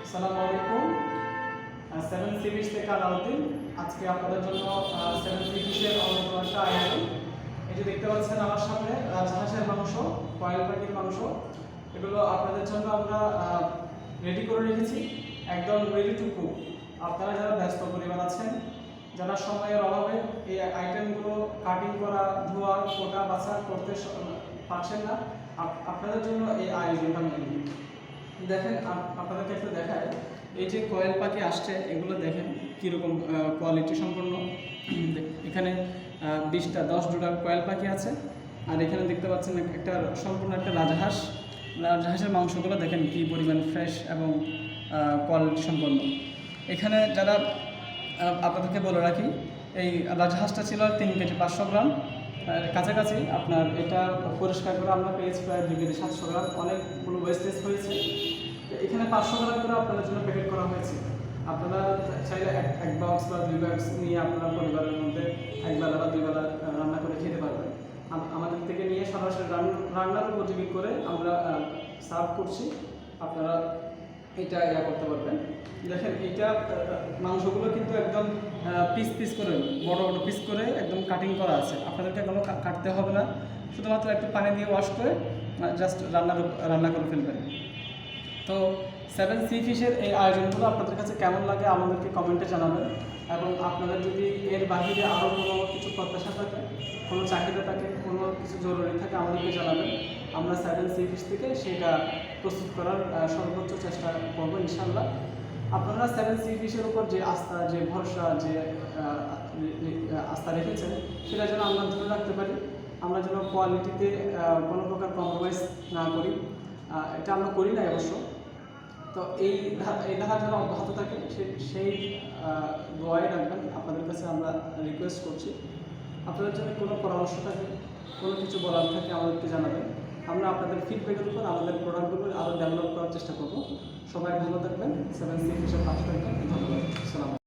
আসসালামু আলাইকুম। Seven sea beach থেকে আলাউদ্দিন। আজকে আপনাদের জন্য সেভেন সি বিচের অন্যতম একটা আয়োজন। এই যে দেখতে পাচ্ছেন আমার সামনে রাজহাঁসের মাংস, কয়েল পাখির মাংস, এগুলো আপনাদের জন্য আমরা রেডি করে রেখেছি, একদম রেডি টু কুক। আপনারা যারা ব্যস্ত পরিবার আছেন, যারা সময়ের অভাবে এই আইটেমগুলো কাটিং করা, ধোয়া, কোটা, বাছা করতে পারছেন না, আপনাদের জন্য এই আয়োজনটা মেনে দেখেন। আপনাদেরকে একটু দেখায়, এই যে কয়েল পাখি আসছে, এগুলো দেখেন কীরকম কোয়ালিটি সম্পন্ন। এখানে 10 জোড়া কয়েল পাখি আছে, আর এখানে দেখতে পাচ্ছেন একটা সম্পূর্ণ একটা রাজহাঁসের মাংসগুলো দেখেন কী পরিমাণ ফ্রেশ এবং কোয়ালিটি সম্পন্ন। এখানে যারা আপনাদেরকে বলে রাখি, এই রাজহাঁসটা ছিল 3 কেজি 500 গ্রাম কাছাকাছি। আপনার এটা পরিষ্কার করে আমরা পেয়েছি প্রায় 2 কেজি 700 গ্রাম, অনেকগুলো ওয়েস্টেজ হয়েছে। এখানে 500 গ্রাম করে আপনাদের জন্য প্যাকেট করা হয়েছে। আপনারা চাইলে এক বক্স বা 2 বক্স নিয়ে আপনার পরিবারের মধ্যে একবেলা বা 2 বেলা রান্না করে খেতে পারবেন। আমাদের থেকে নিয়ে সরাসরি রান্নার উপযোগী করে আমরা সার্ভ করছি, আপনারা এটা করতে পারবেন। দেখেন, এইটা মাংসগুলো কিন্তু একদম পিস করে, বড় পিস করে একদম কাটিং করা আছে। আপনাদেরকে কোনো কাটতে হবে না, শুধুমাত্র একটু পানি দিয়ে ওয়াশ করে জাস্ট রান্না করে ফেলবেন। তো সেভেন সি ফিশের এই আয়োজনগুলো আপনাদের কাছে কেমন লাগে আমাদেরকে কমেন্টে জানাবেন। এবং আপনাদের যদি এর বাহিরে আরও কোনো কিছু প্রত্যাশা থাকে, কোনো চাহিদা থাকে, কোনো কিছু জরুরি থাকে, আমাদেরকে জানাবেন। আমরা সেভেন সি ফিশ থেকে সেটা প্রস্তুত করার সর্বোচ্চ চেষ্টা করবো ইনশাল্লাহ। আপনারা সেভেন সি ফিশের উপর যে আস্থা, যে ভরসা, যে আস্থা রেখেছেন, সেটা যেন আমরা ধরে রাখতে পারি। আমরা যেন কোয়ালিটিতে কোনো প্রকার কম্প্রোমাইজ না করি, এটা আমরা করি না অবশ্য। তো এই ধারা যেন অব্যাহত থাকে, সেই দোয়াই রাখবেন, আপনাদের কাছে আমরা রিকোয়েস্ট করছি। আপনাদের জন্য কোনো পরামর্শ থাকে, কোনো কিছু বলার থাকে, আমাদেরকে জানাবেন। আমরা আপনাদের ফিডব্যাকের উপর আমাদের প্রোডাক্টগুলো আরও ডেভেলপ করার চেষ্টা করব। সবাই ভালো থাকবেন, সেভেন সি ফিশের পাশে থাকবেন। ধন্যবাদ। আসসালাম।